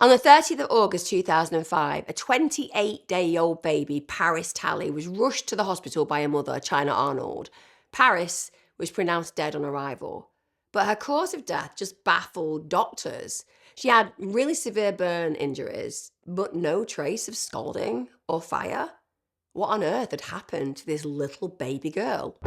On the 30th of August 2005, a 28-day-old baby, Paris Talley, was rushed to the hospital by her mother, China Arnold. Paris was pronounced dead on arrival, but her cause of death just baffled doctors. She had really severe burn injuries, but no trace of scalding or fire. What on earth had happened to this little baby girl?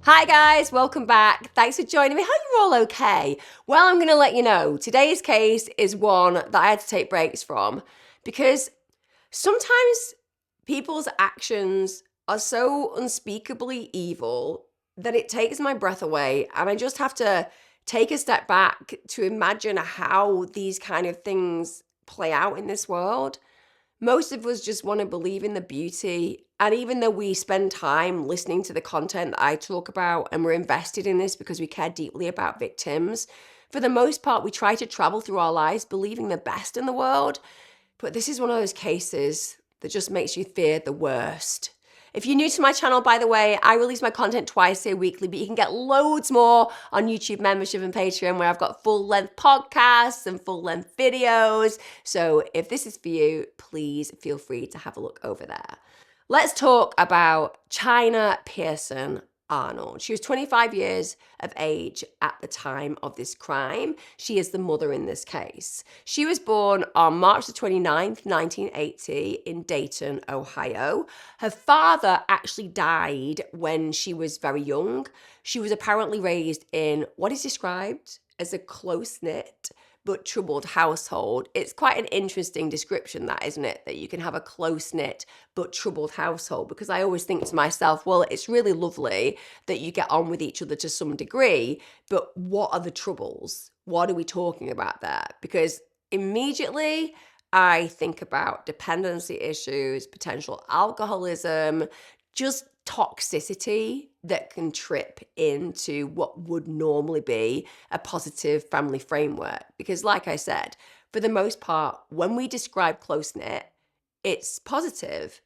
Hi guys, welcome back. Thanks for joining me. Hope you're all okay. Well, I'm going to let you know, today's case is one that I had to take breaks from because sometimes people's actions are so unspeakably evil that it takes my breath away, and I just have to take a step back to imagine how these kind of things play out in this world. Most of us just want to believe in the beauty. And even though we spend time listening to the content that I talk about and we're invested in this because we care deeply about victims, for the most part, we try to travel through our lives believing the best in the world. But this is one of those cases that just makes you fear the worst. If you're new to my channel, by the way, I release my content twice a weekly, but you can get loads more on YouTube membership and Patreon, where I've got full-length podcasts and full-length videos. So if this is for you, please feel free to have a look over there. Let's talk about China Arnold. She was 25 years of age at the time of this crime. She is the mother in this case. She was born on March the 29th, 1980 in Dayton, Ohio. Her father actually died when she was very young. She was apparently raised in what is described as a close-knit but troubled household. It's quite an interesting description, that, isn't it? That you can have a close-knit but troubled household, because I always think to myself, well, it's really lovely that you get on with each other to some degree, but what are the troubles? What are we talking about there? Because immediately I think about dependency issues, potential alcoholism, just toxicity that can trip into what would normally be a positive family framework. Because like I said, for the most part, when we describe close-knit, it's positive.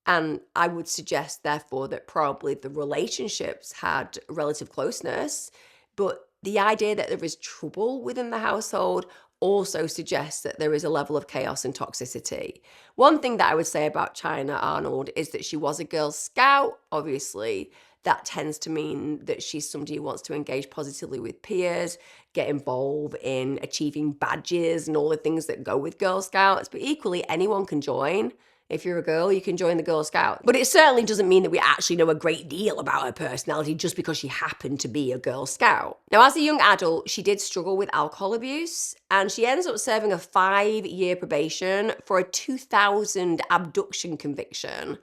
And I would suggest, therefore, that probably the relationships had relative closeness. But the idea that there is trouble within the household also suggests that there is a level of chaos and toxicity. One thing that I would say about China Arnold is that she was a Girl Scout. Obviously, that tends to mean that she's somebody who wants to engage positively with peers, get involved in achieving badges and all the things that go with Girl Scouts. But equally, anyone can join. If you're a girl, you can join the Girl Scouts. But it certainly doesn't mean that we actually know a great deal about her personality just because she happened to be a Girl Scout. Now, as a young adult, she did struggle with alcohol abuse, and she ends up serving a 5-year probation for a 2000 abduction conviction.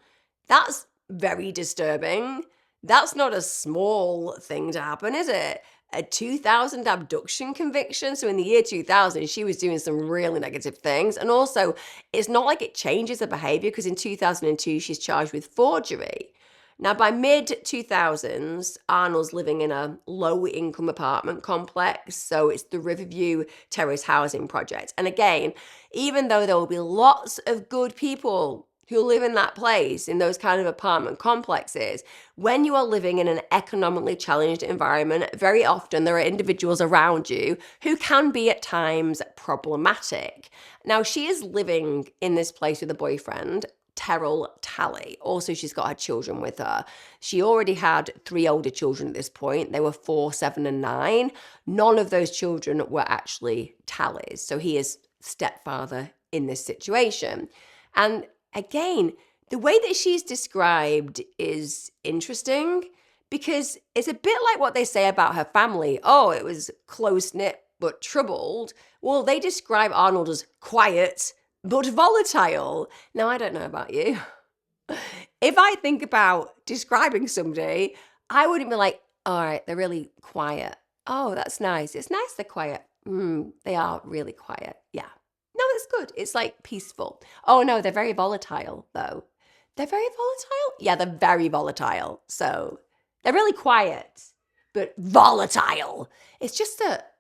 That's very disturbing. That's not a small thing to happen, is it? A 2000 abduction conviction. So in the year 2000, she was doing some really negative things. And also, it's not like it changes her behavior, because in 2002, she's charged with forgery. Now, by mid-2000s, Arnold's living in a low-income apartment complex. So it's the Riverview Terrace housing project. And again, even though there will be lots of good people who live in that place, in those kind of apartment complexes, when you are living in an economically challenged environment, very often there are individuals around you who can be at times problematic. Now, she is living in this place with a boyfriend, Terrell Talley. Also, she's got her children with her. She already had 3 older children at this point. They were 4, 7, and 9. None of those children were actually Talley's. So he is stepfather in this situation. And again, the way that she's described is interesting, because it's a bit like what they say about her family. Oh, it was close-knit but troubled. Well, they describe Arnold as quiet but volatile. Now, I don't know about you. If I think about describing somebody, I wouldn't be like, all right, they're really quiet. Oh, that's nice. It's nice they're quiet. They are really quiet. Yeah. No, it's good. It's like peaceful. Oh no, they're very volatile though. They're very volatile? Yeah, they're very volatile. So they're really quiet, but volatile. It's just that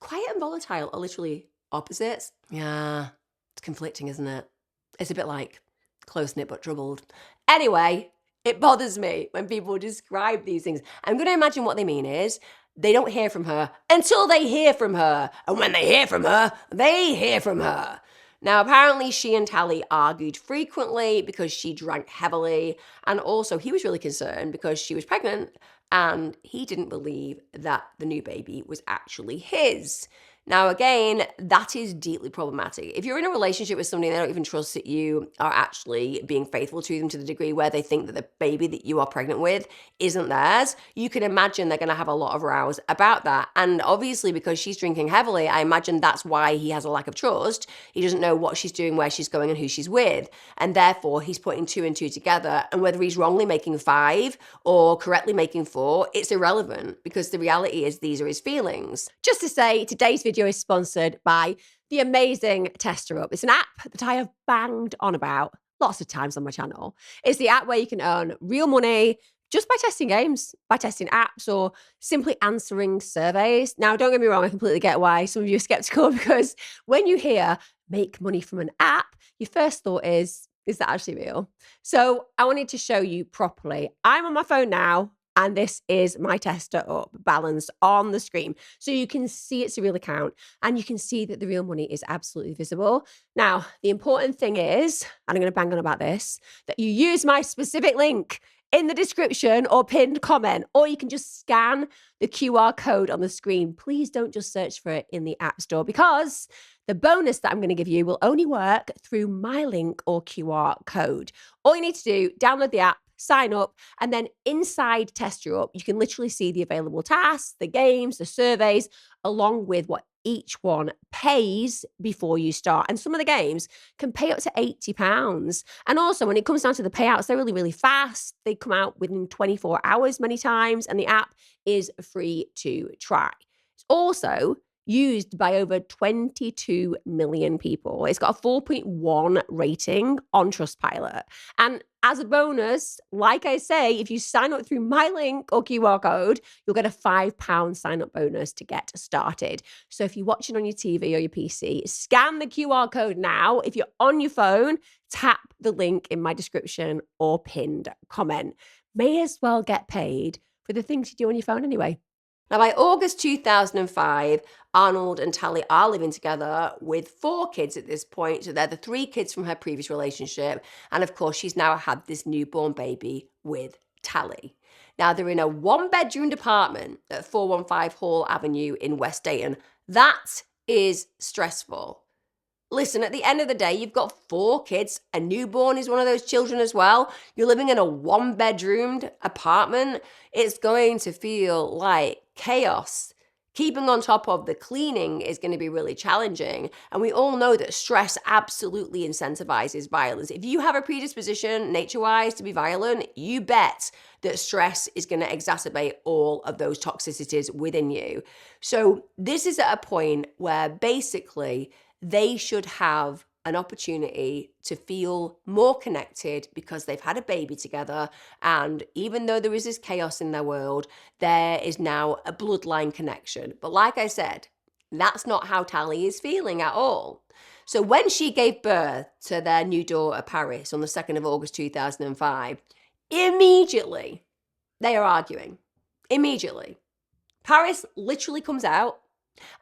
quiet and volatile are literally opposites. Yeah, it's conflicting, isn't it? It's a bit like close-knit but troubled. Anyway, It bothers me when people describe these things. I'm going to imagine what they mean is they don't hear from her until they hear from her. And when they hear from her, they hear from her. Now, apparently, she and Tally argued frequently because she drank heavily. And also, he was really concerned because she was pregnant and he didn't believe that the new baby was actually his. Now, again, that is deeply problematic. If you're in a relationship with somebody and they don't even trust that you are actually being faithful to them to the degree where they think that the baby that you are pregnant with isn't theirs, you can imagine they're going to have a lot of rows about that. And obviously, because she's drinking heavily, I imagine that's why he has a lack of trust. He doesn't know what she's doing, where she's going, and who she's with. And therefore, he's putting two and two together. And whether he's wrongly making five or correctly making four, it's irrelevant because the reality is these are his feelings. Just to say, today's video is sponsored by the amazing Tester Up. It's an app that I have banged on about lots of times on my channel. It's the app where you can earn real money just by testing games, by testing apps, or simply answering surveys. Now, don't get me wrong, I completely get why some of you are skeptical because when you hear make money from an app, your first thought is that actually real? So I wanted to show you properly. I'm on my phone now. And this is my Tester Up balanced on the screen. So you can see it's a real account and you can see that the real money is absolutely visible. Now, the important thing is, and I'm going to bang on about this, that you use my specific link in the description or pinned comment, or you can just scan the QR code on the screen. Please don't just search for it in the App Store because the bonus that I'm going to give you will only work through my link or QR code. All you need to do, download the app, sign up, and then inside Tester Up, you can literally see the available tasks, the games, the surveys, along with what each one pays before you start. And some of the games can pay up to £80. And also, when it comes down to the payouts, they're really, really fast. They come out within 24 hours many times, and the app is free to try. It's also used by over 22 million people. It's got a 4.1 rating on Trustpilot. And as a bonus, like I say, if you sign up through my link or QR code, you'll get a £5 sign-up bonus to get started. So if you're watching on your TV or your PC, scan the QR code now. If you're on your phone, tap the link in my description or pinned comment. May as well get paid for the things you do on your phone anyway. Now, by August 2005, Arnold and Tally are living together with 4 kids at this point. So they're the 3 kids from her previous relationship. And of course, she's now had this newborn baby with Tally. Now, they're in a 1-bedroomed apartment at 415 Hall Avenue in West Dayton. That is stressful. Listen, at the end of the day, you've got 4 kids. A newborn is one of those children as well. You're living in a 1-bedroomed apartment. It's going to feel like chaos. Keeping on top of the cleaning is going to be really challenging. And we all know that stress absolutely incentivizes violence. If you have a predisposition, nature-wise, to be violent, you bet that stress is going to exacerbate all of those toxicities within you. So this is at a point where basically they should have an opportunity to feel more connected because they've had a baby together. And even though there is this chaos in their world, there is now a bloodline connection. But like I said, that's not how Tally is feeling at all. So when she gave birth to their new daughter, Paris, on the 2nd of August 2005, immediately they are arguing. Immediately. Paris literally comes out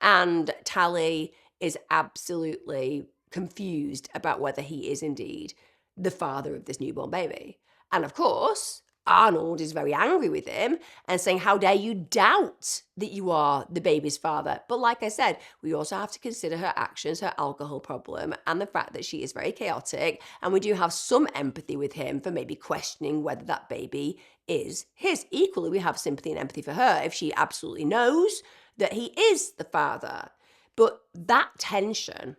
and Tally is absolutely confused about whether he is indeed the father of this newborn baby. And of course, Arnold is very angry with him and saying, how dare you doubt that you are the baby's father? But like I said, we also have to consider her actions, her alcohol problem, and the fact that she is very chaotic. And we do have some empathy with him for maybe questioning whether that baby is his. Equally, we have sympathy and empathy for her if she absolutely knows that he is the father. But that tension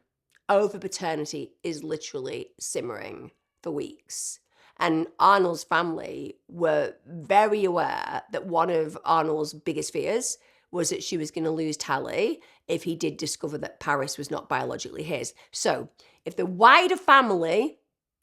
over paternity is literally simmering for weeks. And Arnold's family were very aware that one of Arnold's biggest fears was that she was going to lose Tally if he did discover that Paris was not biologically his. So if the wider family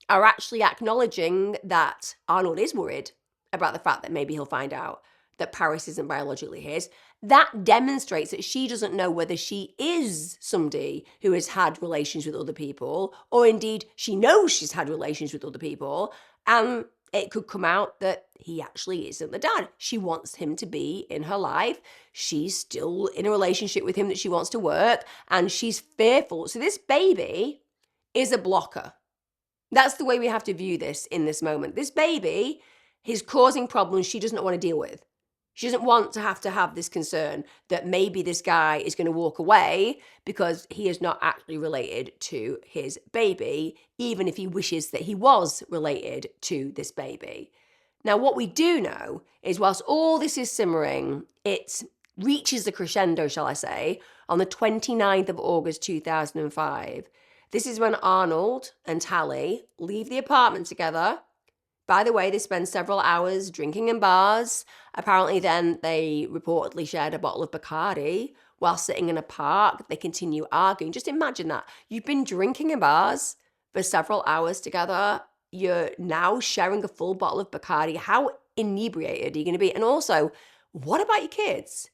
are actually acknowledging that Arnold is worried about the fact that maybe he'll find out that Paris isn't biologically his, that demonstrates that she doesn't know whether she is somebody who has had relations with other people, or indeed she knows she's had relations with other people. And it could come out that he actually isn't the dad. She wants him to be in her life. She's still in a relationship with him that she wants to work, and she's fearful. So this baby is a blocker. That's the way we have to view this in this moment. This baby is causing problems she doesn't want to deal with. She doesn't want to have this concern that maybe this guy is going to walk away because he is not actually related to his baby, even if he wishes that he was related to this baby. Now, what we do know is whilst all this is simmering, it reaches the crescendo, shall I say, on the 29th of August 2005. This is when Arnold and Tally leave the apartment together. By the way, they spend several hours drinking in bars. Apparently then they reportedly shared a bottle of Bacardi while sitting in a park. They continue arguing. Just imagine that. You've been drinking in bars for several hours together. You're now sharing a full bottle of Bacardi. How inebriated are you going to be? And also, what about your kids?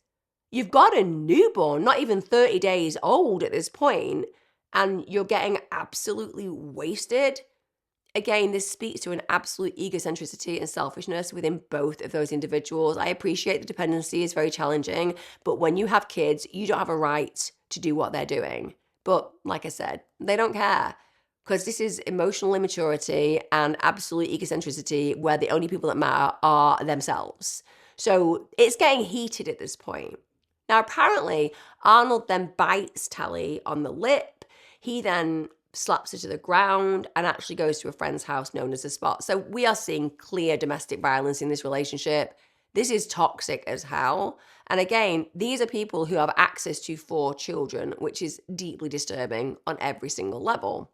You've got a newborn, not even 30 days old at this point, and you're getting absolutely wasted. Again, this speaks to an absolute egocentricity and selfishness within both of those individuals. I appreciate the dependency is very challenging, but when you have kids, you don't have a right to do what they're doing. But like I said, they don't care because this is emotional immaturity and absolute egocentricity where the only people that matter are themselves. So it's getting heated at this point. Now, apparently, Arnold then bites Tally on the lip. He then slaps her to the ground and actually goes to a friend's house known as The Spot. So we are seeing clear domestic violence in this relationship. This is toxic as hell. And again, these are people who have access to 4 children, which is deeply disturbing on every single level.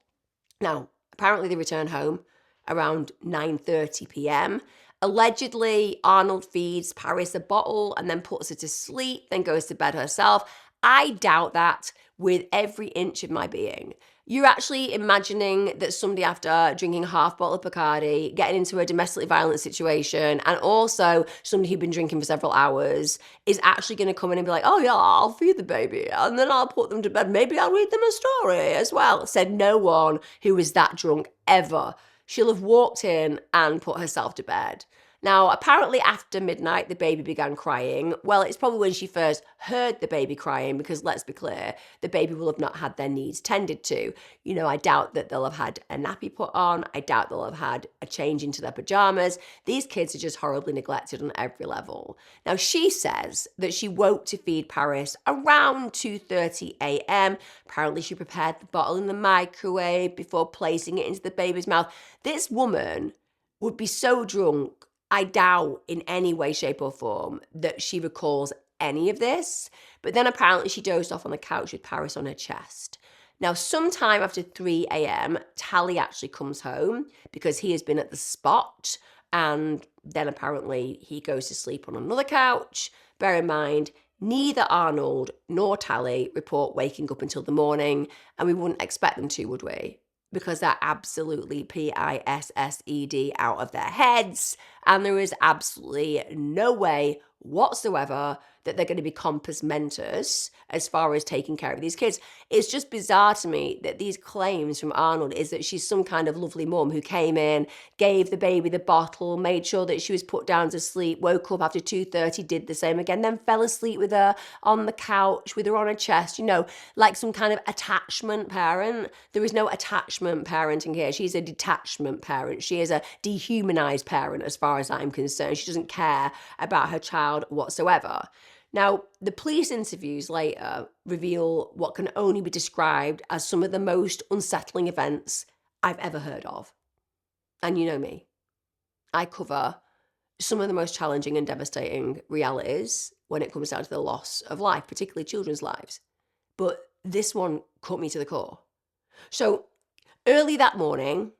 Now, apparently they return home around 9:30 p.m. Allegedly, Arnold feeds Paris a bottle and then puts her to sleep, then goes to bed herself. I doubt that with every inch of my being. You're actually imagining that somebody, after drinking half a bottle of Bacardi, getting into a domestically violent situation, and also somebody who'd been drinking for several hours, is actually going to come in and be like, oh yeah, I'll feed the baby and then I'll put them to bed. Maybe I'll read them a story as well. Said no one who was that drunk ever. She'll have walked in and put herself to bed. Now, apparently after midnight, the baby began crying. Well, it's probably when she first heard the baby crying, because let's be clear, the baby will have not had their needs tended to. You know, I doubt that they'll have had a nappy put on. I doubt they'll have had a change into their pajamas. These kids are just horribly neglected on every level. Now, she says that she woke to feed Paris around 2:30 a.m. Apparently, she prepared the bottle in the microwave before placing it into the baby's mouth. This woman would be so drunk, I doubt in any way, shape, or form that she recalls any of this. But then apparently she dozed off on the couch with Paris on her chest. Now, sometime after 3 a.m., Tally actually comes home because he has been at The Spot, and then apparently he goes to sleep on another couch. Bear in mind, neither Arnold nor Tally report waking up until the morning, and we wouldn't expect them to, would we? Because they're absolutely pissed out of their heads, and there is absolutely no way whatsoever that they're going to be compass mentors as far as taking care of these kids. It's just bizarre to me that these claims from Arnold is that she's some kind of lovely mum who came in, gave the baby the bottle, made sure that she was put down to sleep, woke up after 2:30, did the same again, then fell asleep with her on the couch, with her on her chest, you know, like some kind of attachment parent. There is no attachment parenting here. She's a detachment parent. She is a dehumanized parent as far as I'm concerned. She doesn't care about her child whatsoever. Now, the police interviews later reveal what can only be described as some of the most unsettling events I've ever heard of. And you know me, I cover some of the most challenging and devastating realities when it comes down to the loss of life, particularly children's lives. But this one cut me to the core. So early that morning,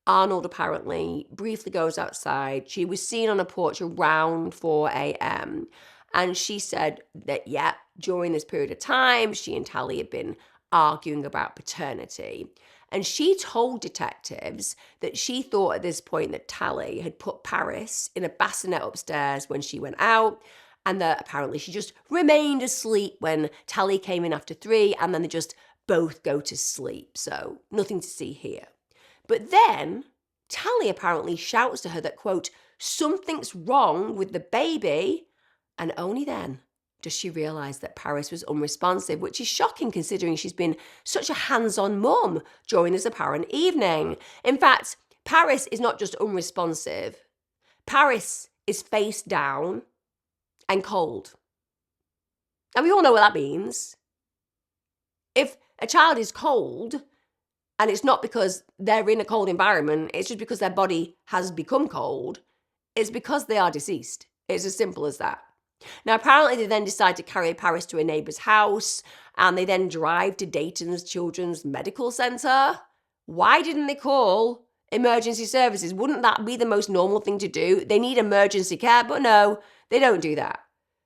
Arnold apparently briefly goes outside. She was seen on a porch around 4 a.m. And she said that, yeah, during this period of time, she and Tally had been arguing about paternity. And she told detectives that she thought at this point that Tally had put Paris in a bassinet upstairs when she went out, and that apparently she just remained asleep when Tally came in after 3, and then they just both go to sleep. So nothing to see here. But then Tally apparently shouts to her that, quote, something's wrong with the baby, and only then does she realise that Paris was unresponsive, which is shocking considering she's been such a hands-on mum during this apparent evening. In fact, Paris is not just unresponsive, Paris is face down and cold. And we all know what that means. If a child is cold, and it's not because they're in a cold environment, it's just because their body has become cold, it's because they are deceased. It's as simple as that. Now, apparently they then decide to carry Paris to a neighbour's house, and they then drive to Dayton's Children's Medical Centre. Why didn't they call emergency services? Wouldn't that be the most normal thing to do? They need emergency care, but no, they don't do that.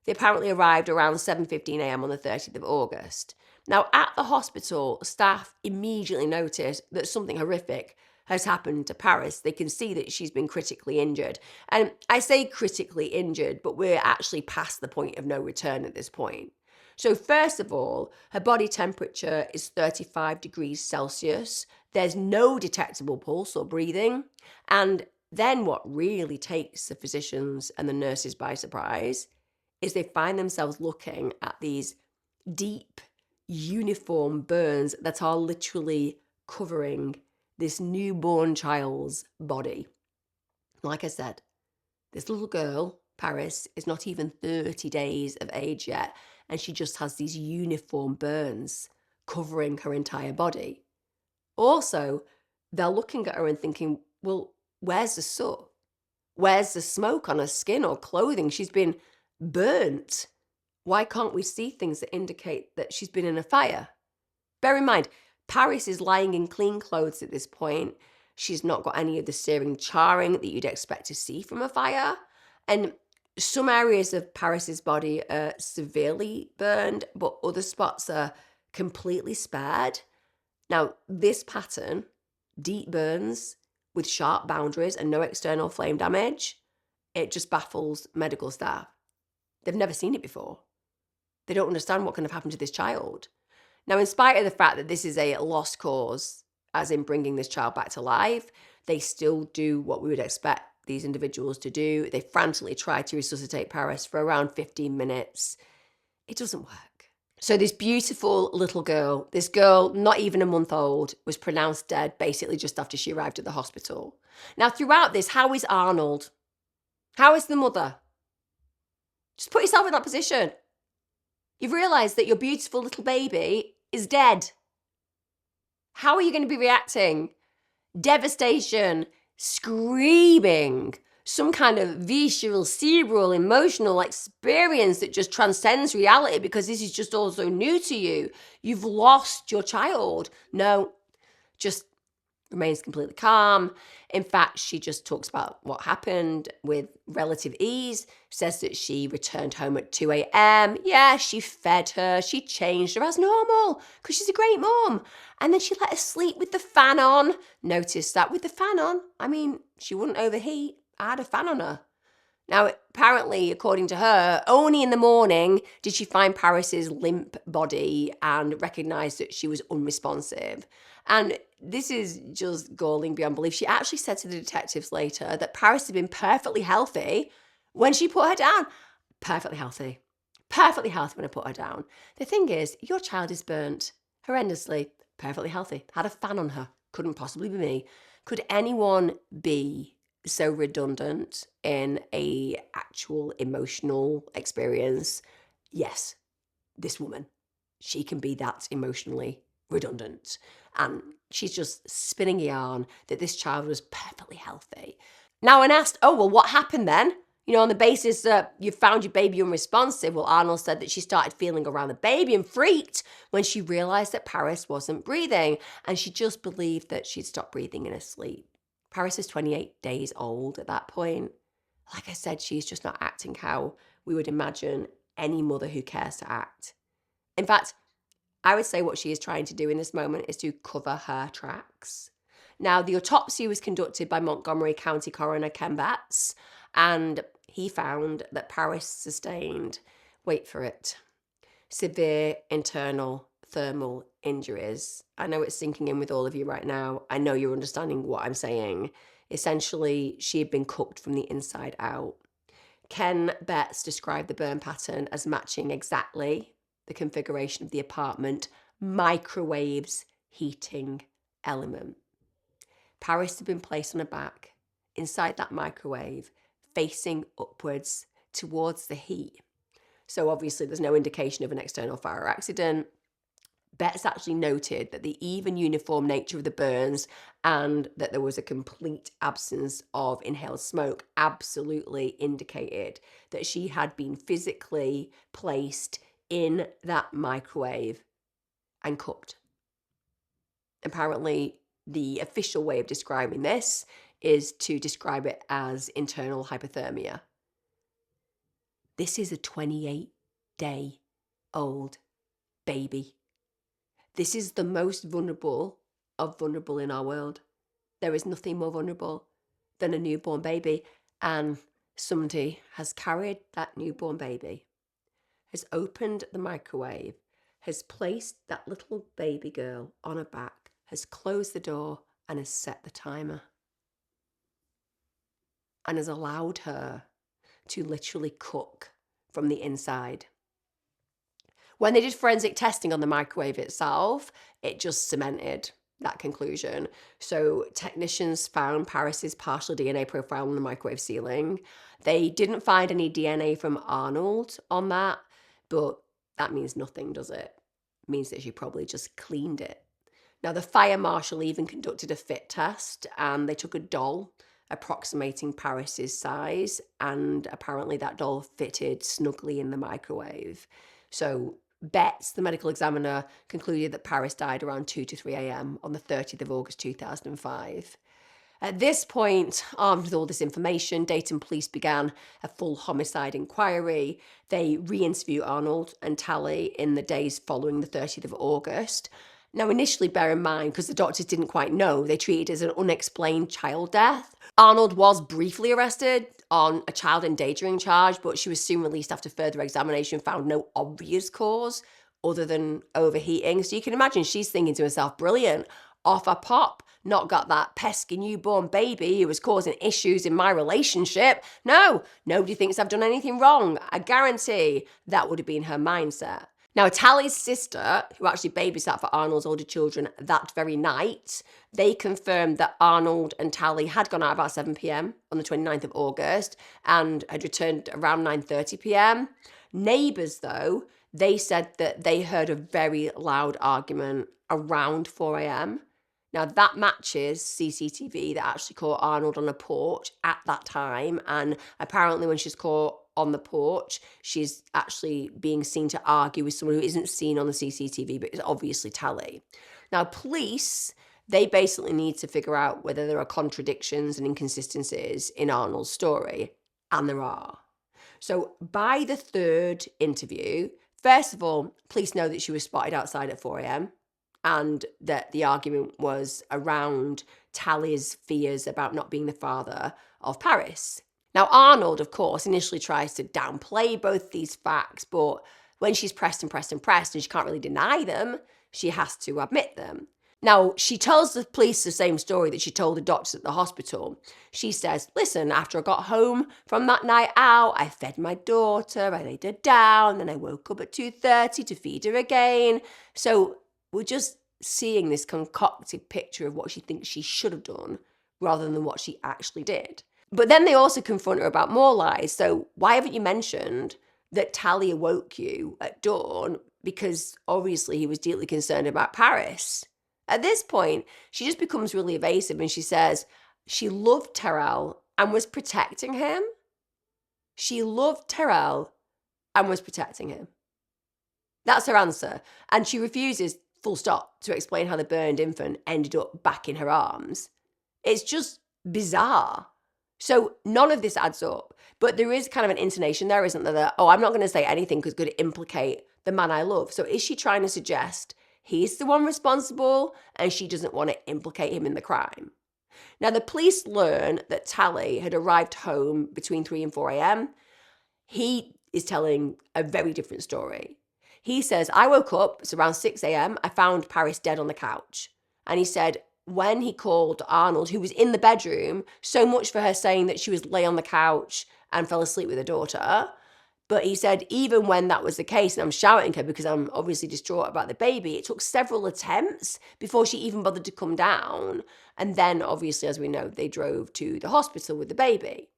They apparently arrived around 7:15 a.m. on the 30th of August. Now, at the hospital, staff immediately noticed that something horrific has happened to Paris. They can see that she's been critically injured. And I say critically injured, but we're actually past the point of no return at this point. So first of all, her body temperature is 35 degrees Celsius. There's no detectable pulse or breathing. And then what really takes the physicians and the nurses by surprise is they find themselves looking at these deep, uniform burns that are literally covering this newborn child's body. Like I said, this little girl, Paris, is not even 30 days of age yet, and she just has these uniform burns covering her entire body. Also, they're looking at her and thinking, well, where's the soot? Where's the smoke on her skin or clothing? She's been burnt. Why can't we see things that indicate that she's been in a fire? Bear in mind, Paris is lying in clean clothes at this point. She's not got any of the searing charring that you'd expect to see from a fire. And some areas of Paris's body are severely burned, but other spots are completely spared. Now, this pattern, deep burns with sharp boundaries and no external flame damage, it just baffles medical staff. They've never seen it before. They don't understand what can have happened to this child. Now, in spite of the fact that this is a lost cause, as in bringing this child back to life, they still do what we would expect these individuals to do. They frantically try to resuscitate Paris for around 15 minutes. It doesn't work. So this beautiful little girl, this girl not even a month old, was pronounced dead basically just after she arrived at the hospital. Now, throughout this, how is Arnold? How is the mother? Just put yourself in that position. You've realised that your beautiful little baby is dead. How are you going to be reacting? Devastation, screaming, some kind of visceral, cerebral, emotional experience that just transcends reality because this is just all so new to you. You've lost your child. No, just remains completely calm. In fact, she just talks about what happened with relative ease, says that she returned home at 2 a.m. Yeah, she fed her, she changed her as normal because she's a great mom. And then she let her sleep with the fan on. Notice that with the fan on, I mean, she wouldn't overheat. I had a fan on her. Now, apparently, according to her, only in the morning did she find Paris's limp body and recognise that she was unresponsive. And this is just galling beyond belief. She actually said to the detectives later that Paris had been perfectly healthy when she put her down. Perfectly healthy. Perfectly healthy when I put her down. The thing is, your child is burnt horrendously. Perfectly healthy. Had a fan on her. Couldn't possibly be me. Could anyone be so redundant in a actual emotional experience? Yes, this woman. She can be that emotionally redundant. And she's just spinning a yarn that this child was perfectly healthy. Now, when asked, oh, well, what happened then? You know, on the basis that you found your baby unresponsive, well, Arnold said that she started feeling around the baby and freaked when she realised that Paris wasn't breathing. And she just believed that she'd stopped breathing in her sleep. Paris is 28 days old at that point. Like I said, she's just not acting how we would imagine any mother who cares to act. In fact, I would say what she is trying to do in this moment is to cover her tracks. Now, the autopsy was conducted by Montgomery County coroner Ken Batts, and he found that Paris sustained, wait for it, severe internal thermal injuries. I know it's sinking in with all of you right now. I know you're understanding what I'm saying. Essentially, she had been cooked from the inside out. Ken Betts described the burn pattern as matching exactly the configuration of the apartment microwave's heating element. Paris had been placed on her back inside that microwave, facing upwards towards the heat. So obviously there's no indication of an external fire or accident. Betts actually noted that the even uniform nature of the burns and that there was a complete absence of inhaled smoke absolutely indicated that she had been physically placed in that microwave and cooked. Apparently, the official way of describing this is to describe it as internal hypothermia. This is a 28-day-old baby. This is the most vulnerable of vulnerable in our world. There is nothing more vulnerable than a newborn baby. And somebody has carried that newborn baby, has opened the microwave, has placed that little baby girl on her back, has closed the door and has set the timer. And has allowed her to literally cook from the inside. When they did forensic testing on the microwave itself, it just cemented that conclusion. So technicians found Paris's partial DNA profile on the microwave ceiling. They didn't find any DNA from Arnold on that, but that means nothing, does it? It means that she probably just cleaned it. Now, the fire marshal even conducted a fit test, and they took a doll approximating Paris's size, and apparently that doll fitted snugly in the microwave. So Betts, the medical examiner, concluded that Paris died around 2 to 3 a.m. on the 30th of August 2005. At this point, armed with all this information, Dayton police began a full homicide inquiry. They re-interviewed Arnold and Tally in the days following the 30th of August. Now, initially, bear in mind, because the doctors didn't quite know, they treated it as an unexplained child death. Arnold was briefly arrested on a child endangering charge, but she was soon released after further examination found no obvious cause other than overheating. So you can imagine she's thinking to herself, brilliant, off I pop, not got that pesky newborn baby who was causing issues in my relationship. No, nobody thinks I've done anything wrong. I guarantee that would have been her mindset. Now, Tally's sister, who actually babysat for Arnold's older children that very night, they confirmed that Arnold and Tally had gone out about 7 p.m. on the 29th of August and had returned around 9:30 p.m. Neighbours, though, they said that they heard a very loud argument around 4 a.m. Now, that matches CCTV that actually caught Arnold on a porch at that time. And apparently when she's caught on the porch, she's actually being seen to argue with someone who isn't seen on the CCTV, but is obviously Tally. Now, police, they basically need to figure out whether there are contradictions and inconsistencies in Arnold's story. And there are. So by the third interview, first of all, police know that she was spotted outside at 4 a.m. and that the argument was around Tally's fears about not being the father of Paris. Now, Arnold, of course, initially tries to downplay both these facts, but when she's pressed and she can't really deny them, she has to admit them. Now, she tells the police the same story that she told the doctors at the hospital. She says, listen, after I got home from that night out, I fed my daughter, I laid her down, then I woke up at 2:30 to feed her again. So we're just seeing this concocted picture of what she thinks she should have done rather than what she actually did. But then they also confront her about more lies. So why haven't you mentioned that Tally awoke you at dawn? Because obviously he was deeply concerned about Paris. At this point, she just becomes really evasive and she says she loved Terrell and was protecting him. She loved Terrell and was protecting him. That's her answer. And she refuses, full stop, to explain how the burned infant ended up back in her arms. It's just bizarre. So none of this adds up. But there is kind of an intonation there, isn't there? That, oh, I'm not going to say anything because it's going to implicate the man I love. So is she trying to suggest he's the one responsible and she doesn't want to implicate him in the crime? Now, the police learn that Tally had arrived home between 3 and 4 a.m. He is telling a very different story. He says, I woke up, it's around 6 a.m. I found Paris dead on the couch. And he said, when he called Arnold, who was in the bedroom, so much for her saying that she was lay on the couch and fell asleep with her daughter. But he said, even when that was the case, and I'm shouting her because I'm obviously distraught about the baby, it took several attempts before she even bothered to come down. And then, obviously, as we know, they drove to the hospital with the baby.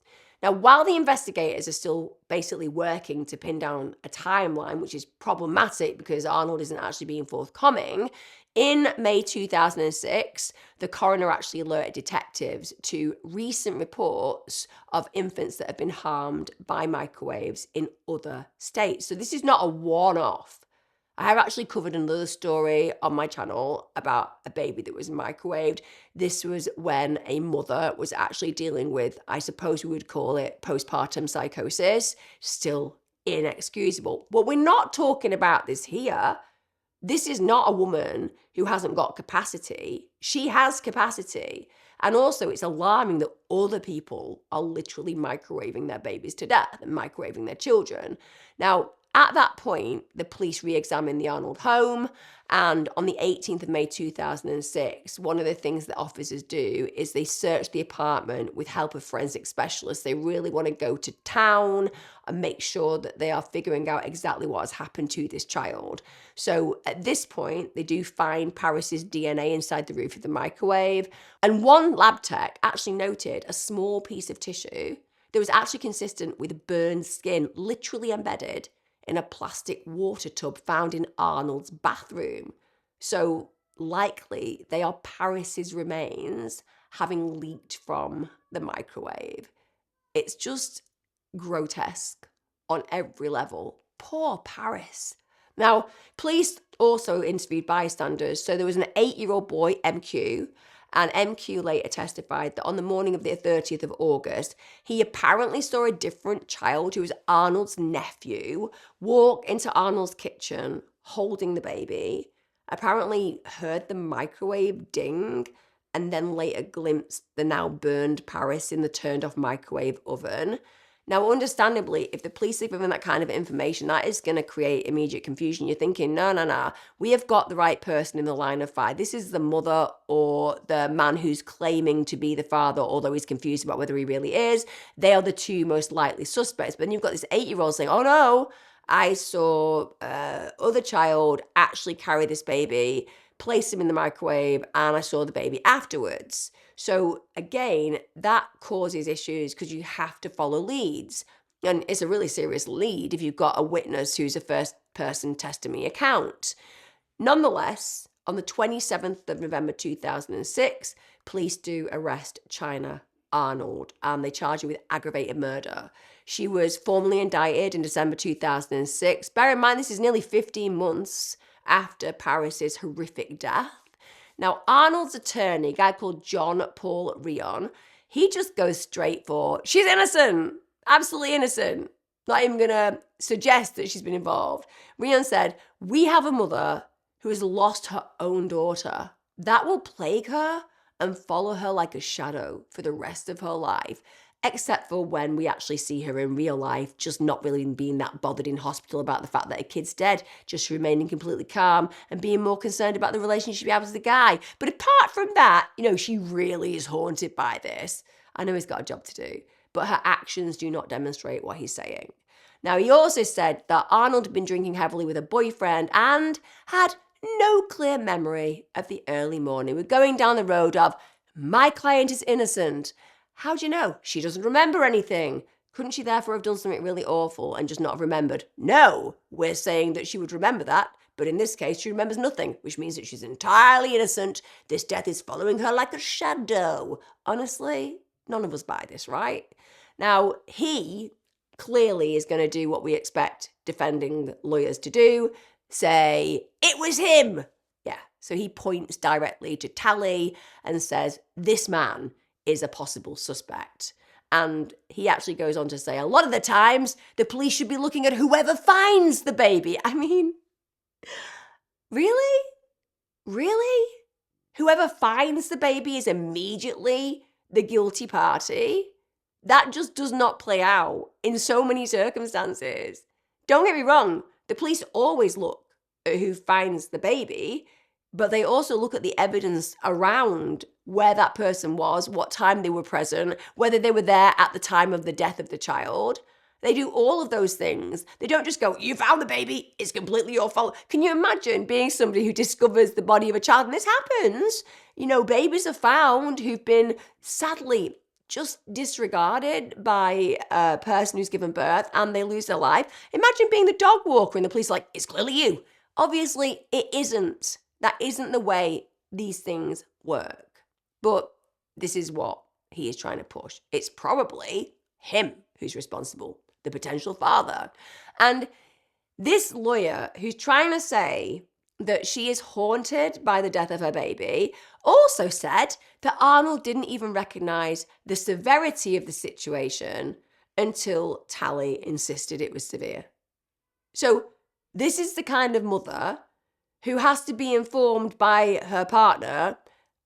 Now, while the investigators are still basically working to pin down a timeline, which is problematic because Arnold isn't actually being forthcoming, in May 2006, the coroner actually alerted detectives to recent reports of infants that have been harmed by microwaves in other states. So this is not a one-off. I have actually covered another story on my channel about a baby that was microwaved. This was when a mother was actually dealing with, I suppose we would call it postpartum psychosis, still inexcusable. But we're not talking about this here. This is not a woman who hasn't got capacity. She has capacity. And also, it's alarming that other people are literally microwaving their babies to death and microwaving their children. Now, at that point, the police re-examined the Arnold home, and on the 18th of May 2006, one of the things that officers do is they search the apartment with help of forensic specialists. They really want to go to town and make sure that they are figuring out exactly what has happened to this child. So at this point, they do find Paris's DNA inside the roof of the microwave, and one lab tech actually noted a small piece of tissue that was actually consistent with burned skin, literally embedded in a plastic water tub found in Arnold's bathroom. So likely they are Paris's remains having leaked from the microwave. It's just grotesque on every level. Poor Paris. Now, police also interviewed bystanders. So there was an 8-year-old boy, MQ, and MQ later testified that on the morning of the 30th of August, he apparently saw a different child who was Arnold's nephew walk into Arnold's kitchen holding the baby, apparently heard the microwave ding, and then later glimpsed the now burned Paris in the turned off microwave oven. Now, understandably, if the police are given that kind of information, that is going to create immediate confusion. You're thinking, no, we have got the right person in the line of fire. This is the mother or the man who's claiming to be the father, although he's confused about whether he really is. They are the two most likely suspects. But then you've got this 8-year-old saying, oh no, I saw other child actually carry this baby, place him in the microwave, and I saw the baby afterwards. So again, that causes issues because you have to follow leads. And it's a really serious lead if you've got a witness who's a first-person testimony account. Nonetheless, on the 27th of November 2006, police do arrest China Arnold and they charge her with aggravated murder. She was formally indicted in December 2006. Bear in mind, this is nearly 15 months after Paris's horrific death. Now, Arnold's attorney, a guy called John Paul Rion, he just goes straight for, she's innocent, absolutely innocent. Not even going to suggest that she's been involved. Rion said, we have a mother who has lost her own daughter. That will plague her and follow her like a shadow for the rest of her life, except for when we actually see her in real life, just not really being that bothered in hospital about the fact that her kid's dead, just remaining completely calm and being more concerned about the relationship she has with the guy. But apart from that, she really is haunted by this. I know he's got a job to do, but her actions do not demonstrate what he's saying. Now, he also said that Arnold had been drinking heavily with a boyfriend and had no clear memory of the early morning. We're going down the road of, my client is innocent. How do you know? She doesn't remember anything. Couldn't she therefore have done something really awful and just not have remembered? No, we're saying that she would remember that, but in this case, she remembers nothing, which means that she's entirely innocent. This death is following her like a shadow. Honestly, none of us buy this, right? Now, he clearly is going to do what we expect defending lawyers to do, say, it was him. Yeah, so he points directly to Tally and says, this man is a possible suspect. And he actually goes on to say, a lot of the times, the police should be looking at whoever finds the baby. I mean, really? Really? Whoever finds the baby is immediately the guilty party? That just does not play out in so many circumstances. Don't get me wrong, the police always look at who finds the baby, but they also look at the evidence around where that person was, what time they were present, whether they were there at the time of the death of the child. They do all of those things. They don't just go, you found the baby, it's completely your fault. Can you imagine being somebody who discovers the body of a child? And this happens. You know, babies are found who've been sadly just disregarded by a person who's given birth and they lose their life. Imagine being the dog walker and the police are like, it's clearly you. Obviously, it isn't. That isn't the way these things work. But this is what he is trying to push. It's probably him who's responsible, the potential father. And this lawyer who's trying to say that she is haunted by the death of her baby also said that Arnold didn't even recognize the severity of the situation until Tally insisted it was severe. So this is the kind of mother who has to be informed by her partner,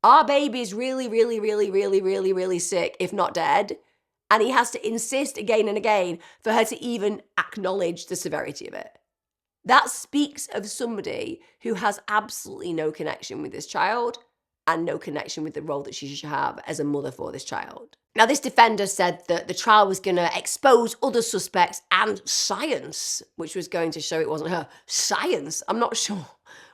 our baby's really, really, really, really, really, really sick, if not dead. And he has to insist again and again for her to even acknowledge the severity of it. That speaks of somebody who has absolutely no connection with this child and no connection with the role that she should have as a mother for this child. Now, this defender said that the trial was going to expose other suspects and science, which was going to show it wasn't her. Science? I'm not sure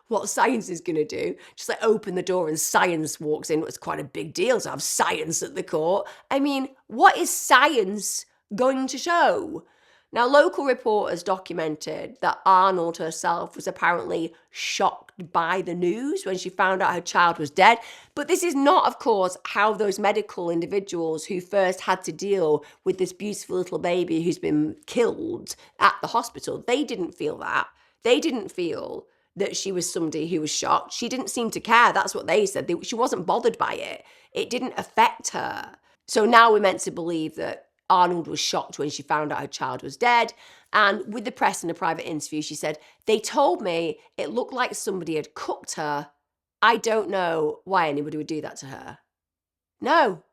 what science is going to do. Just like open the door and science walks in. It's quite a big deal to have science at the court. I mean, what is science going to show? Now, local reporters documented that Arnold herself was apparently shocked by the news when she found out her child was dead. But this is not, of course, how those medical individuals who first had to deal with this beautiful little baby who's been killed at the hospital, they didn't feel that. They didn't feel that she was somebody who was shocked. She didn't seem to care. That's what they said. She wasn't bothered by it. It didn't affect her. So now we're meant to believe that Arnold was shocked when she found out her child was dead. And with the press in a private interview, she said, they told me it looked like somebody had cooked her. I don't know why anybody would do that to her. No,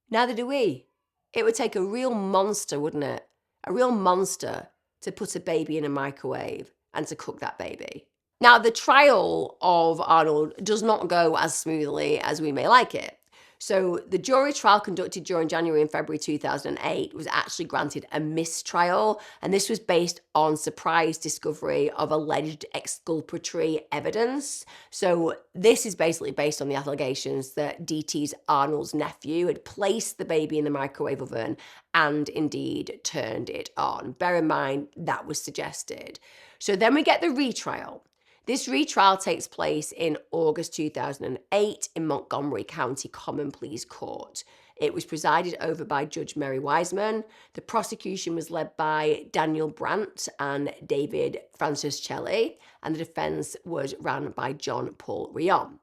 neither do we. It would take a real monster, wouldn't it? A real monster to put a baby in a microwave and to cook that baby. Now, the trial of Arnold does not go as smoothly as we may like it. So the jury trial conducted during January and February 2008 was actually granted a mistrial, and this was based on surprise discovery of alleged exculpatory evidence. So this is basically based on the allegations that DT's Arnold's nephew had placed the baby in the microwave oven and indeed turned it on. Bear in mind, that was suggested. So then we get the retrial. This retrial takes place in August 2008 in Montgomery County Common Pleas Court. It was presided over by Judge Mary Wiseman. The prosecution was led by Daniel Brandt and David Franciscelli, and the defense was ran by John Paul Rion.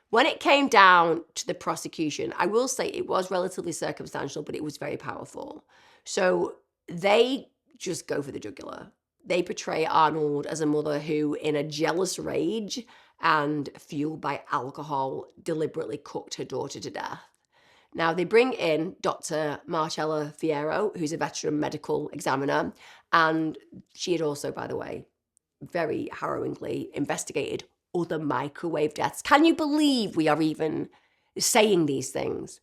When it came down to the prosecution, I will say it was relatively circumstantial, but it was very powerful. So they just go for the jugular. They portray Arnold as a mother who, in a jealous rage and fueled by alcohol, deliberately cooked her daughter to death. Now, they bring in Dr. Marcella Fierro, who's a veteran medical examiner, and she had also, by the way, very harrowingly investigated other microwave deaths. Can you believe we are even saying these things?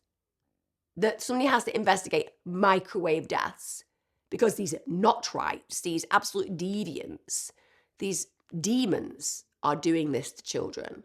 That somebody has to investigate microwave deaths because these not rights, these absolute deviants, these demons are doing this to children.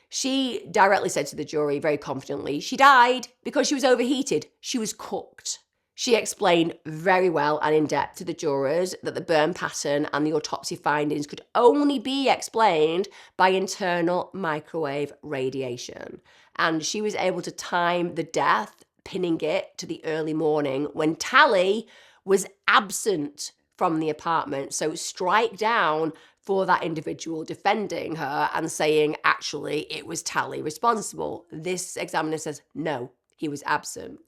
She directly said to the jury very confidently, she died because she was overheated. She was cooked. She explained very well and in depth to the jurors that the burn pattern and the autopsy findings could only be explained by internal microwave radiation. And she was able to time the death, pinning it to the early morning when Tally was absent from the apartment. So strike down for that individual defending her and saying, actually, it was Tally responsible. This examiner says, no, he was absent.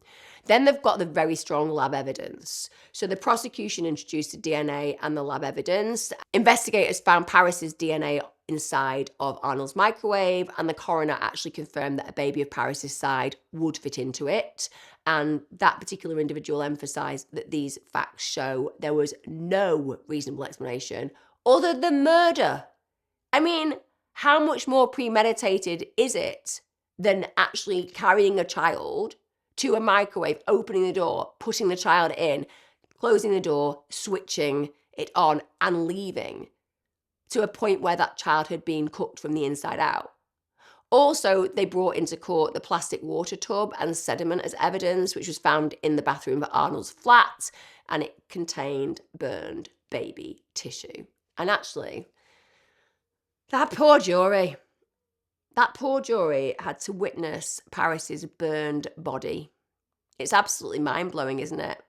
Then they've got the very strong lab evidence. So the prosecution introduced the DNA and the lab evidence. Investigators found Paris's DNA inside of Arnold's microwave, and the coroner actually confirmed that a baby of Paris's side would fit into it. And that particular individual emphasized that these facts show there was no reasonable explanation other than murder. I mean, how much more premeditated is it than actually carrying a child to a microwave, opening the door, putting the child in, closing the door, switching it on, and leaving to a point where that child had been cooked from the inside out? Also, they brought into court the plastic water tub and sediment as evidence, which was found in the bathroom of Arnold's flat, and it contained burned baby tissue. And actually, that poor jury had to witness Paris's burned body. It's absolutely mind-blowing, isn't it?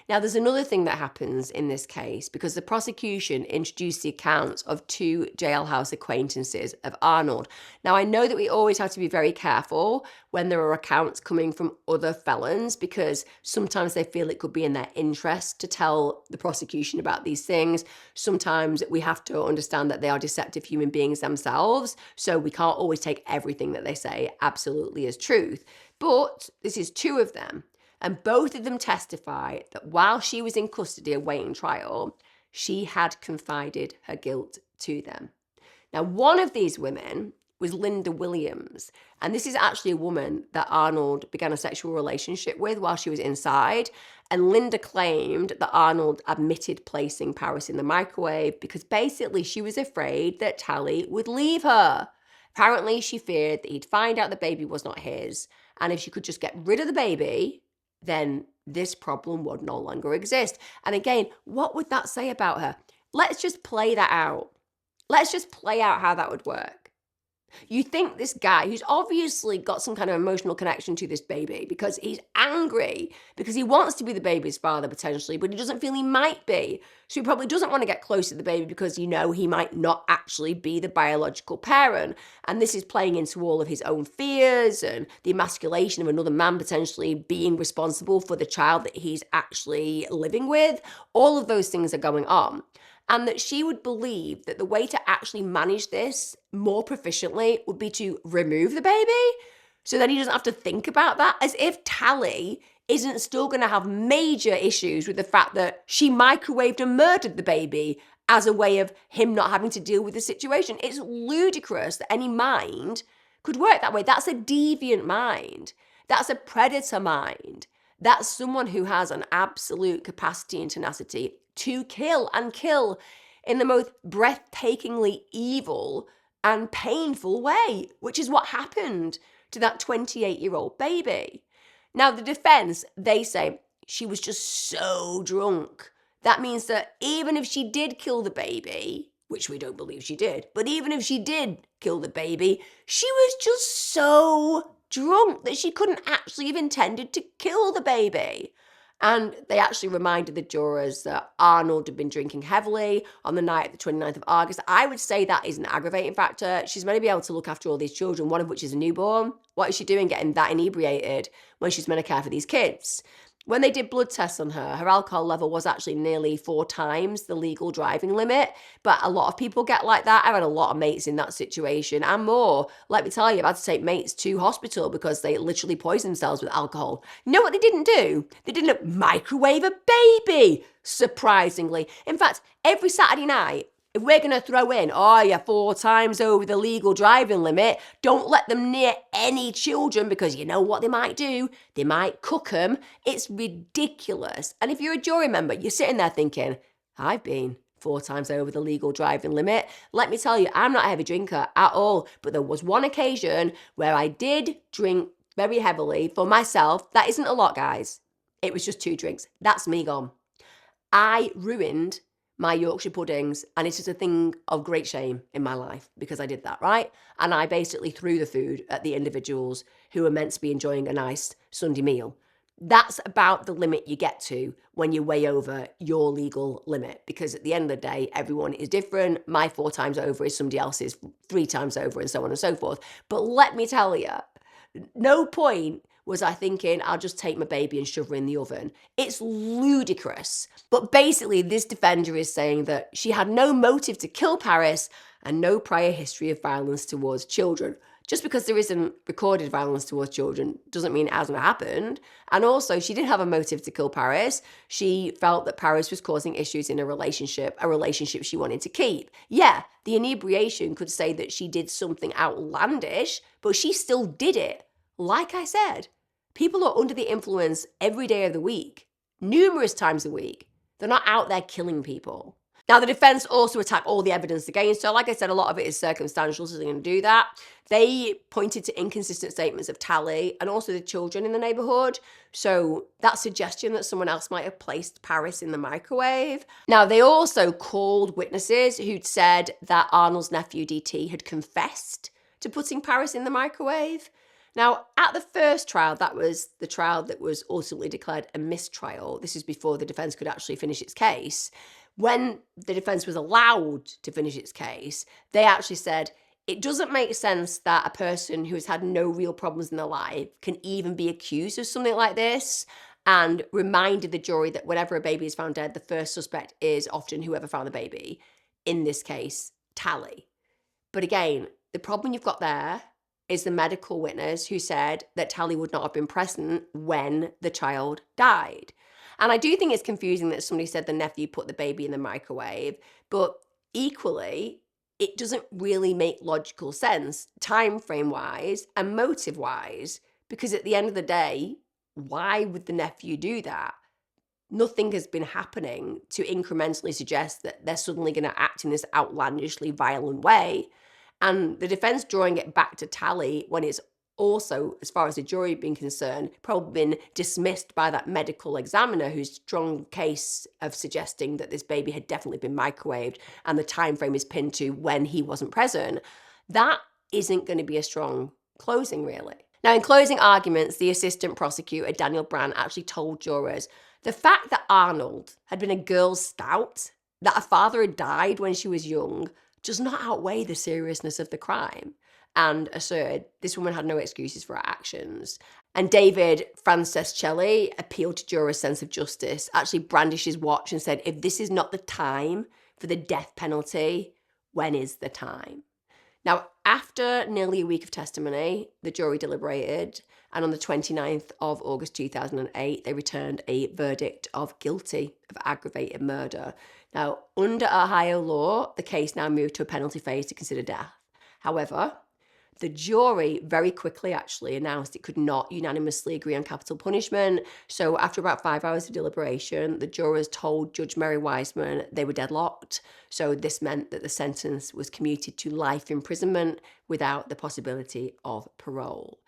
Now, there's another thing that happens in this case because the prosecution introduced the accounts of two jailhouse acquaintances of Arnold. Now, I know that we always have to be very careful when there are accounts coming from other felons because sometimes they feel it could be in their interest to tell the prosecution about these things. Sometimes we have to understand that they are deceptive human beings themselves, so we can't always take everything that they say absolutely as truth. But this is two of them. And both of them testify that while she was in custody awaiting trial, she had confided her guilt to them. Now, one of these women was Linda Williams. And this is actually a woman that Arnold began a sexual relationship with while she was inside. And Linda claimed that Arnold admitted placing Paris in the microwave because basically she was afraid that Tally would leave her. Apparently, she feared that he'd find out the baby was not his. And if she could just get rid of the baby, then this problem would no longer exist. And again, what would that say about her? Let's just play that out. Let's just play out how that would work. You think this guy, who's obviously got some kind of emotional connection to this baby because he's angry, because he wants to be the baby's father potentially, but he doesn't feel he might be. So he probably doesn't want to get close to the baby because, he might not actually be the biological parent. And this is playing into all of his own fears and the emasculation of another man potentially being responsible for the child that he's actually living with. All of those things are going on. And that she would believe that the way to actually manage this more proficiently would be to remove the baby. So then he doesn't have to think about that, as if Tally isn't still going to have major issues with the fact that she microwaved and murdered the baby as a way of him not having to deal with the situation. It's ludicrous that any mind could work that way. That's a deviant mind. That's a predator mind. That's someone who has an absolute capacity and tenacity to kill and kill in the most breathtakingly evil and painful way, which is what happened to that 28-year-old baby. Now, the defense, they say she was just so drunk. That means that even if she did kill the baby, which we don't believe she did, but even if she did kill the baby, she was just so drunk that she couldn't actually have intended to kill the baby. And they actually reminded the jurors that Arnold had been drinking heavily on the night of the 29th of August. I would say that is an aggravating factor. She's meant to be able to look after all these children, one of which is a newborn. What is she doing getting that inebriated when she's meant to care for these kids? When they did blood tests on her, her alcohol level was actually nearly 4 times the legal driving limit. But a lot of people get like that. I've had a lot of mates in that situation and more. Let me tell you, I've had to take mates to hospital because they literally poisoned themselves with alcohol. You know what they didn't do? They didn't microwave a baby, surprisingly. In fact, every Saturday night, if we're going to throw in, 4 times over the legal driving limit, don't let them near any children because you know what they might do? They might cook them. It's ridiculous. And if you're a jury member, you're sitting there thinking, I've been 4 times over the legal driving limit. Let me tell you, I'm not a heavy drinker at all. But there was one occasion where I did drink very heavily for myself. That isn't a lot, guys. It was just 2 drinks. That's me gone. I ruined my Yorkshire puddings, and it is a thing of great shame in my life because I did that, right? And I basically threw the food at the individuals who were meant to be enjoying a nice Sunday meal. That's about the limit you get to when you're way over your legal limit, because at the end of the day, everyone is different. My 4 times over is somebody else's 3 times over, and so on and so forth. But let me tell you, no point was I thinking, I'll just take my baby and shove her in the oven. It's ludicrous. But basically, this defender is saying that she had no motive to kill Paris and no prior history of violence towards children. Just because there isn't recorded violence towards children doesn't mean it hasn't happened. And also, she didn't have a motive to kill Paris. She felt that Paris was causing issues in a relationship she wanted to keep. Yeah, the inebriation could say that she did something outlandish, but she still did it. Like I said, people are under the influence every day of the week, numerous times a week. They're not out there killing people. Now, the defense also attacked all the evidence against her. Like I said, a lot of it is circumstantial, so they're going to do that. They pointed to inconsistent statements of Tally and also the children in the neighborhood. So that suggestion that someone else might have placed Paris in the microwave. Now, they also called witnesses who'd said that Arnold's nephew DT had confessed to putting Paris in the microwave. Now, at the first trial, that was the trial that was ultimately declared a mistrial. This is before the defense could actually finish its case. When the defense was allowed to finish its case, they actually said, it doesn't make sense that a person who has had no real problems in their life can even be accused of something like this, and reminded the jury that whenever a baby is found dead, the first suspect is often whoever found the baby, in this case, Tally. But again, the problem you've got there is the medical witness who said that Tally would not have been present when the child died. And I do think it's confusing that somebody said the nephew put the baby in the microwave, but equally, it doesn't really make logical sense, time frame wise and motive wise, because at the end of the day, why would the nephew do that? Nothing has been happening to incrementally suggest that they're suddenly going to act in this outlandishly violent way. And the defense drawing it back to Tally when it's also, as far as the jury being concerned, probably been dismissed by that medical examiner whose strong case of suggesting that this baby had definitely been microwaved and the time frame is pinned to when he wasn't present. That isn't going to be a strong closing, really. Now, in closing arguments, the assistant prosecutor, Daniel Brandt, actually told jurors the fact that Arnold had been a Girl Scout, that her father had died when she was young, does not outweigh the seriousness of the crime, and asserted this woman had no excuses for her actions. And David Franceschelli appealed to jurors' sense of justice, actually brandished his watch and said, if this is not the time for the death penalty, when is the time? Now, after nearly a week of testimony, the jury deliberated, and on the 29th of August 2008, they returned a verdict of guilty of aggravated murder. Now, under Ohio law, the case now moved to a penalty phase to consider death. However, the jury very quickly actually announced it could not unanimously agree on capital punishment. So after about 5 hours of deliberation, the jurors told Judge Mary Wiseman they were deadlocked. So this meant that the sentence was commuted to life imprisonment without the possibility of parole.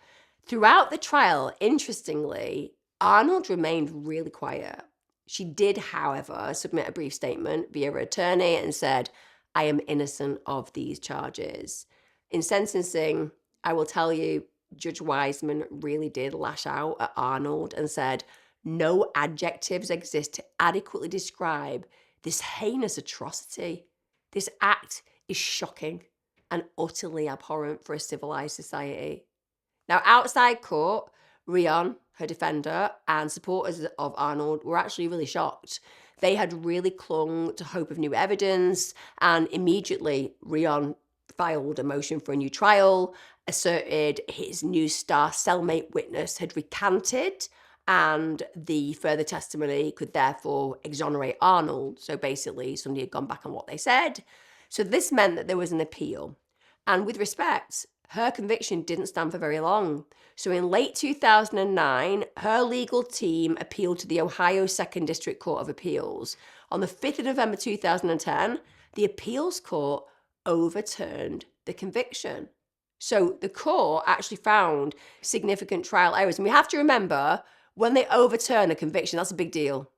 Throughout the trial, interestingly, Arnold remained really quiet. She did, however, submit a brief statement via her attorney and said, I am innocent of these charges. In sentencing, I will tell you, Judge Wiseman really did lash out at Arnold and said, no adjectives exist to adequately describe this heinous atrocity. This act is shocking and utterly abhorrent for a civilized society. Now, outside court, Rion, her defender, and supporters of Arnold were actually really shocked. They had really clung to hope of new evidence, and immediately Rion filed a motion for a new trial, asserted his new star cellmate witness had recanted, and the further testimony could therefore exonerate Arnold. So basically, somebody had gone back on what they said. So this meant that there was an appeal. And with respect, her conviction didn't stand for very long. So in late 2009, her legal team appealed to the Ohio 2nd District Court of Appeals. On the 5th of November 2010, the appeals court overturned the conviction. So the court actually found significant trial errors. And we have to remember, when they overturn a conviction, that's a big deal.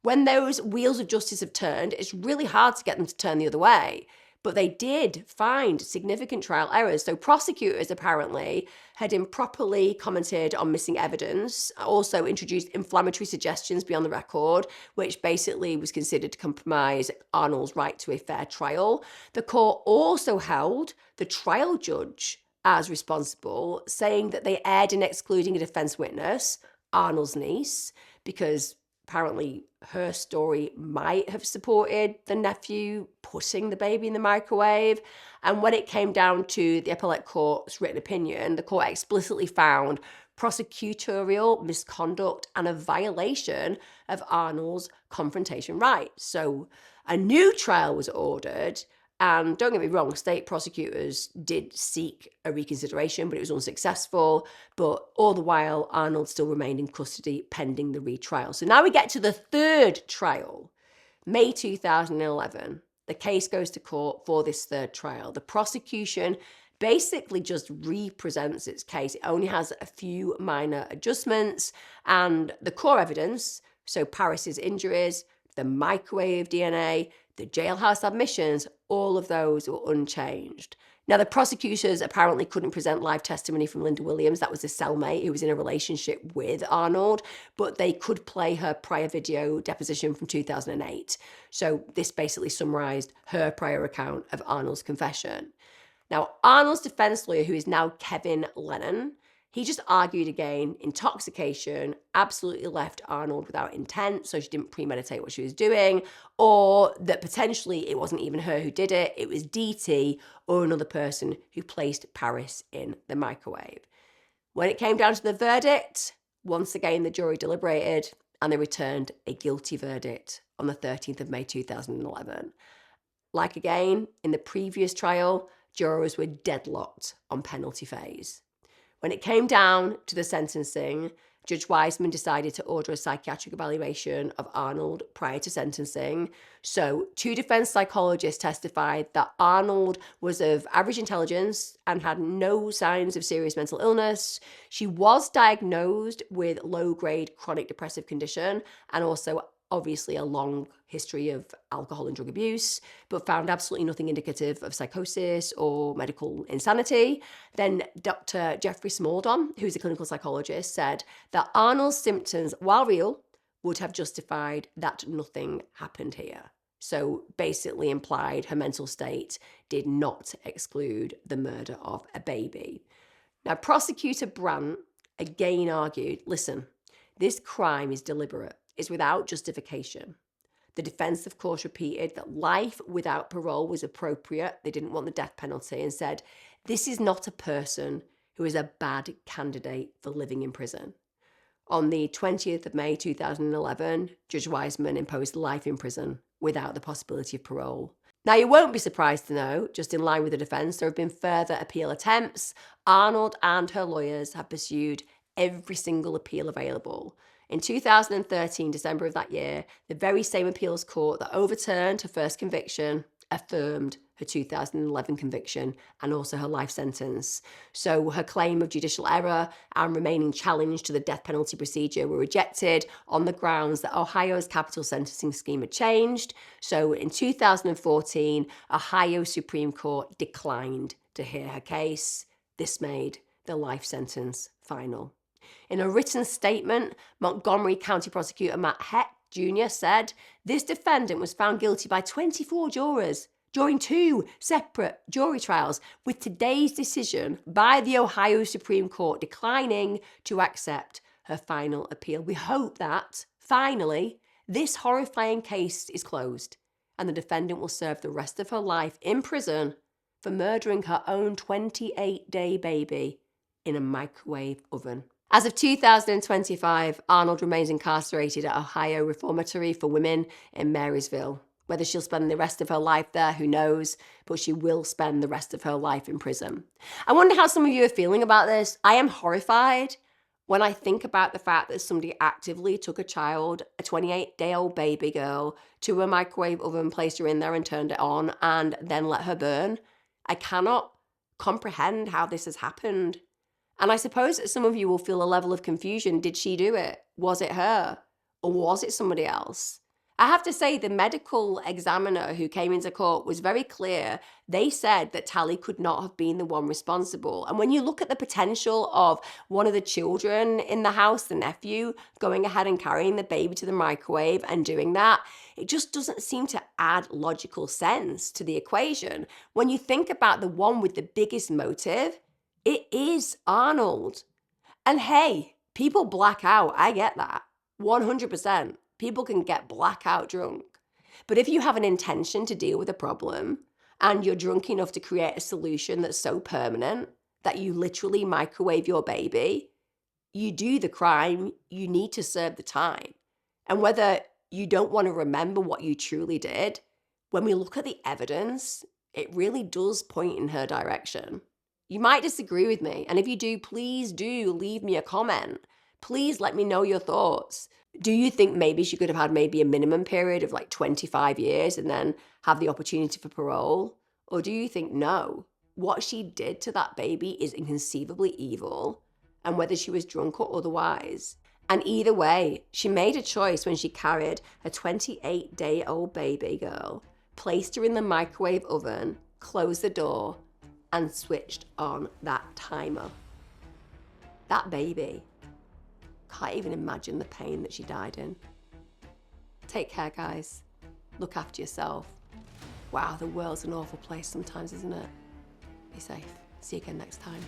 When those wheels of justice have turned, it's really hard to get them to turn the other way. But they did find significant trial errors. So prosecutors apparently had improperly commented on missing evidence, also introduced inflammatory suggestions beyond the record, which basically was considered to compromise Arnold's right to a fair trial. The court also held the trial judge as responsible, saying that they erred in excluding a defense witness, Arnold's niece, because apparently her story might have supported the nephew putting the baby in the microwave. And when it came down to the appellate court's written opinion, the court explicitly found prosecutorial misconduct and a violation of Arnold's confrontation rights. So a new trial was ordered. And don't get me wrong, state prosecutors did seek a reconsideration, but it was unsuccessful. But all the while, Arnold still remained in custody pending the retrial. So now we get to the third trial, May 2011. The case goes to court for this third trial. The prosecution basically just represents its case. It only has a few minor adjustments, and the core evidence, so Paris's injuries, the microwave DNA, the jailhouse admissions, all of those were unchanged. Now, the prosecutors apparently couldn't present live testimony from Linda Williams. That was a cellmate who was in a relationship with Arnold, but they could play her prior video deposition from 2008. So this basically summarized her prior account of Arnold's confession. Now, Arnold's defense lawyer, who is now Kevin Lennon, he just argued again, intoxication absolutely left Arnold without intent, so she didn't premeditate what she was doing, or that potentially it wasn't even her who did it, it was DT or another person who placed Paris in the microwave. When it came down to the verdict, once again the jury deliberated and they returned a guilty verdict on the 13th of May 2011. Like again, in the previous trial, jurors were deadlocked on penalty phase. When it came down to the sentencing, Judge Wiseman decided to order a psychiatric evaluation of Arnold prior to sentencing. So 2 defense psychologists testified that Arnold was of average intelligence and had no signs of serious mental illness. She was diagnosed with low-grade chronic depressive condition and also obviously a long history of alcohol and drug abuse, but found absolutely nothing indicative of psychosis or medical insanity. Then Dr. Jeffrey Smaldon, who's a clinical psychologist, said that Arnold's symptoms, while real, would have justified that nothing happened here. So basically implied her mental state did not exclude the murder of a baby. Now, prosecutor Brandt again argued, listen, this crime is deliberate. Is without justification. The defense, of course, repeated that life without parole was appropriate. They didn't want the death penalty and said, this is not a person who is a bad candidate for living in prison. On the 20th of May 2011, Judge Wiseman imposed life in prison without the possibility of parole. Now, you won't be surprised to know, just in line with the defense, there have been further appeal attempts. Arnold and her lawyers have pursued every single appeal available. In 2013, December of that year, the very same appeals court that overturned her first conviction affirmed her 2011 conviction and also her life sentence. So her claim of judicial error and remaining challenge to the death penalty procedure were rejected on the grounds that Ohio's capital sentencing scheme had changed. So in 2014, Ohio Supreme Court declined to hear her case. This made the life sentence final. In a written statement, Montgomery County Prosecutor Matt Heck Jr. said, this defendant was found guilty by 24 jurors during 2 separate jury trials, with today's decision by the Ohio Supreme Court declining to accept her final appeal. We hope that, finally, this horrifying case is closed and the defendant will serve the rest of her life in prison for murdering her own 28-day baby in a microwave oven. As of 2025, Arnold remains incarcerated at Ohio Reformatory for Women in Marysville. Whether she'll spend the rest of her life there, who knows, but she will spend the rest of her life in prison. I wonder how some of you are feeling about this. I am horrified when I think about the fact that somebody actively took a child, a 28-day-old baby girl, to a microwave oven, placed her in there and turned it on, and then let her burn. I cannot comprehend how this has happened. And I suppose that some of you will feel a level of confusion. Did she do it? Was it her? Or was it somebody else? I have to say the medical examiner who came into court was very clear. They said that Tally could not have been the one responsible. And when you look at the potential of one of the children in the house, the nephew, going ahead and carrying the baby to the microwave and doing that, it just doesn't seem to add logical sense to the equation. When you think about the one with the biggest motive, it is Arnold. And hey, people black out. I get that. 100%. People can get blackout drunk. But if you have an intention to deal with a problem and you're drunk enough to create a solution that's so permanent that you literally microwave your baby, you do the crime, you need to serve the time. And whether you don't want to remember what you truly did, when we look at the evidence, it really does point in her direction. You might disagree with me, and if you do, please do leave me a comment. Please let me know your thoughts. Do you think maybe she could have had maybe a minimum period of like 25 years and then have the opportunity for parole? Or do you think no? What she did to that baby is inconceivably evil, and whether she was drunk or otherwise. And either way, she made a choice when she carried a 28-day-old baby girl, placed her in the microwave oven, closed the door, and switched on that timer. That baby, can't even imagine the pain that she died in. Take care, guys. Look after yourself. Wow, the world's an awful place sometimes, isn't it? Be safe. See you again next time.